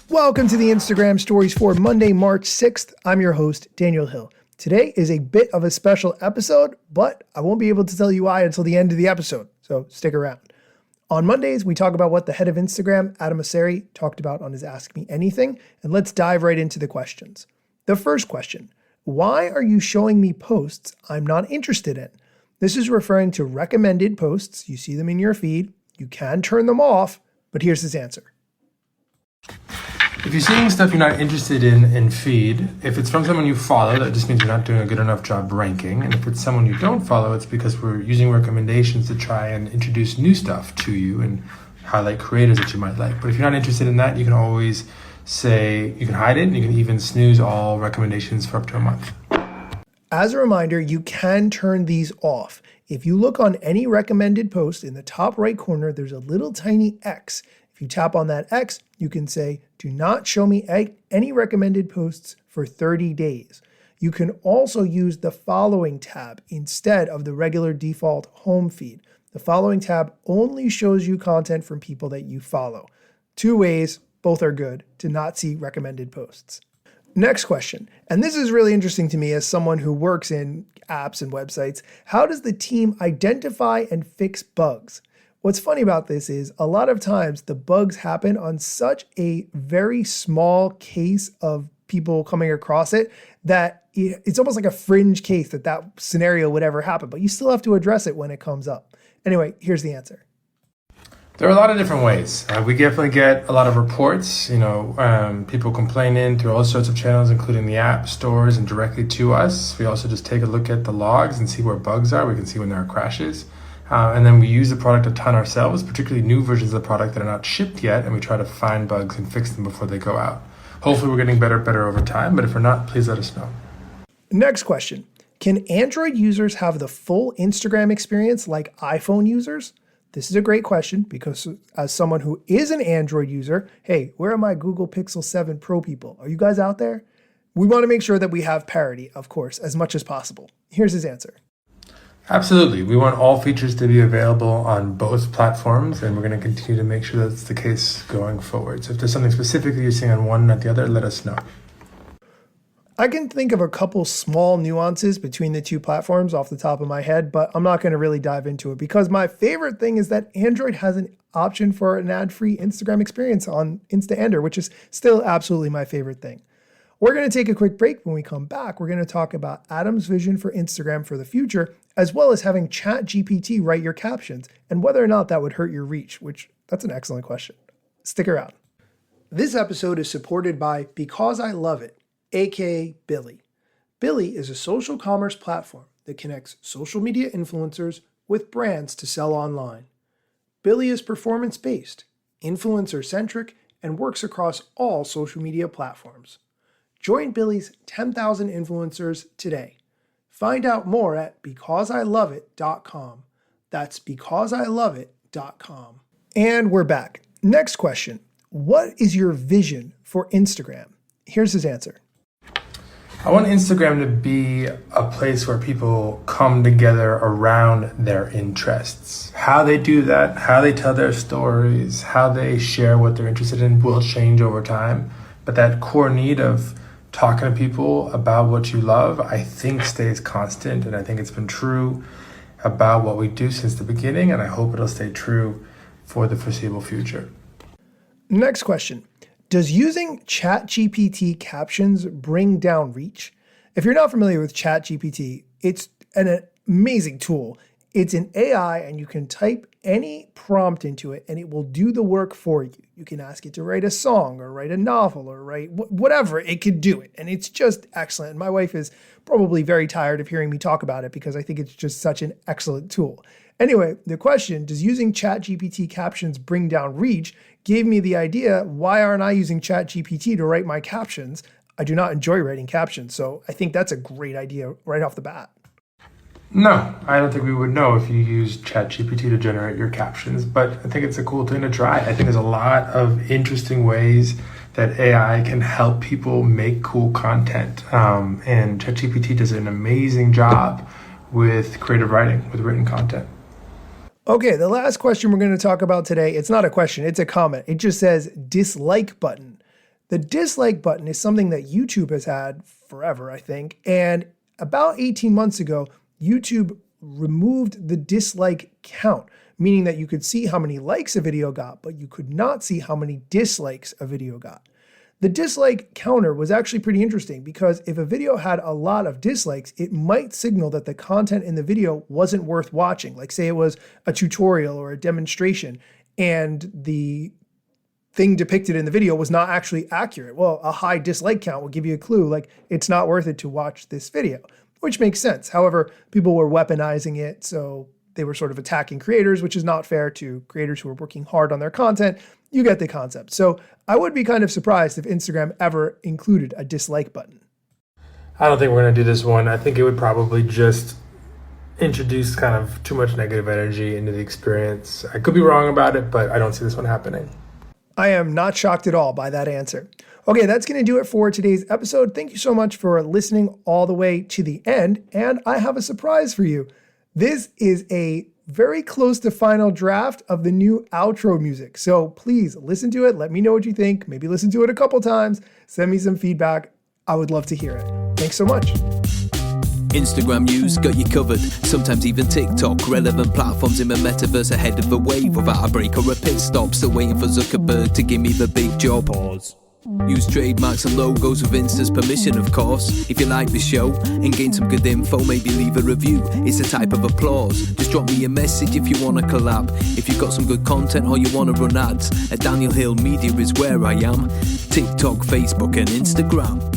Welcome to the Instagram Stories for Monday, March 6th. I'm your host, Daniel Hill. Today is a bit of a special episode, but I won't be able to tell you why until the end of the episode, so stick around. On Mondays, we talk about what the head of Instagram, Adam Mosseri, talked about on his Ask Me Anything, and let's dive right into the questions. The first question, why are you showing me posts I'm not interested in? This is referring to recommended posts. You see them in your feed. You can turn them off, but here's his answer. If you're seeing stuff you're not interested in feed, if it's from someone you follow, that just means you're not doing a good enough job ranking. And if it's someone you don't follow, it's because we're using recommendations to try and introduce new stuff to you and highlight creators that you might like. But if you're not interested in that, you can always say, you can hide it, and you can even snooze all recommendations for up to a month. As a reminder, you can turn these off. If you look on any recommended post in the top right corner, there's a little tiny X. If you tap on that X, you can say, do not show me any recommended posts for 30 days. You can also use the following tab instead of the regular default home feed. The following tab only shows you content from people that you follow. Two ways, both are good to not see recommended posts. Next question, and this is really interesting to me as someone who works in apps and websites. How does the team identify and fix bugs? What's funny about this is a lot of times the bugs happen on such a very small case of people coming across it that it's almost like a fringe case that scenario would ever happen, but you still have to address it when it comes up. Anyway, here's the answer. There are a lot of different ways. We definitely get a lot of reports, people complaining through all sorts of channels, including the app stores and directly to us. We also just take a look at the logs and see where bugs are. We can see when there are crashes. And then we use the product a ton ourselves, particularly new versions of the product that are not shipped yet, and we try to find bugs and fix them before they go out. Hopefully we're getting better over time, but if we're not, please let us know. Next question. Can Android users have the full Instagram experience like iPhone users? This is a great question because as someone who is an Android user, hey, where are my Google Pixel 7 Pro people? Are you guys out there? We want to make sure that we have parity, of course, as much as possible. Here's his answer. Absolutely. We want all features to be available on both platforms, and we're going to continue to make sure that's the case going forward. So if there's something specifically you're seeing on one, not the other, let us know. I can think of a couple small nuances between the two platforms off the top of my head, but I'm not going to really dive into it because my favorite thing is that Android has an option for an ad-free Instagram experience on Insta-Ender, which is still absolutely my favorite thing. We're going to take a quick break. When we come back, we're going to talk about Adam's vision for Instagram for the future, as well as having ChatGPT write your captions and whether or not that would hurt your reach, which that's an excellent question. Stick around. This episode is supported by Because I Love It, aka Billy. Billy is a social commerce platform that connects social media influencers with brands to sell online. Billy is performance-based, influencer-centric, and works across all social media platforms. Join Billy's 10,000 influencers today. Find out more at becauseIloveIt.com. That's becauseIloveIt.com. And we're back. Next question. What is your vision for Instagram? Here's his answer. I want Instagram to be a place where people come together around their interests. How they do that, how they tell their stories, how they share what they're interested in will change over time. But that core need of talking to people about what you love, I think stays constant. And I think it's been true about what we do since the beginning. And I hope it'll stay true for the foreseeable future. Next question. Does using ChatGPT captions bring down reach? If you're not familiar with ChatGPT, it's an amazing tool. It's an AI and you can type any prompt into it and it will do the work for you. You can ask it to write a song or write a novel or write whatever, it could do it. And it's just excellent. And my wife is probably very tired of hearing me talk about it because I think it's just such an excellent tool. Anyway, the question, does using ChatGPT captions bring down reach, gave me the idea, why aren't I using ChatGPT to write my captions? I do not enjoy writing captions, so I think that's a great idea right off the bat. No, I don't think we would know if you use ChatGPT to generate your captions, but I think it's a cool thing to try. I think there's a lot of interesting ways that AI can help people make cool content, and ChatGPT does an amazing job with creative writing, with written content. Okay, the last question we're going to talk about today, it's not a question, it's a comment. It just says dislike button. The dislike button is something that YouTube has had forever, I think. And about 18 months ago, YouTube removed the dislike count, meaning that you could see how many likes a video got, but you could not see how many dislikes a video got. The dislike counter was actually pretty interesting because if a video had a lot of dislikes, it might signal that the content in the video wasn't worth watching. Like say it was a tutorial or a demonstration and the thing depicted in the video was not actually accurate. Well, a high dislike count will give you a clue, like it's not worth it to watch this video, which makes sense. However, people were weaponizing it, so they were sort of attacking creators, which is not fair to creators who are working hard on their content. You get the concept. So I would be kind of surprised if Instagram ever included a dislike button. I don't think we're going to do this one. I think it would probably just introduce kind of too much negative energy into the experience. I could be wrong about it, but I don't see this one happening. I am not shocked at all by that answer. Okay, that's going to do it for today's episode. Thank you so much for listening all the way to the end. And I have a surprise for you. This is a very close to final draft of the new outro music. So please listen to it. Let me know what you think. Maybe listen to it a couple times. Send me some feedback. I would love to hear it. Thanks so much. Instagram news got you covered, sometimes even TikTok. Relevant platforms in the metaverse ahead of the wave. Without a break or a pit stop, still waiting for Zuckerberg to give me the big job. Pause. Use trademarks and logos with Insta's permission, of course. If you like the show and gain some good info, maybe leave a review. It's a type of applause. Just drop me a message if you want to collab. If you've got some good content or you want to run ads, at Daniel Hill Media is where I am. TikTok, Facebook and Instagram.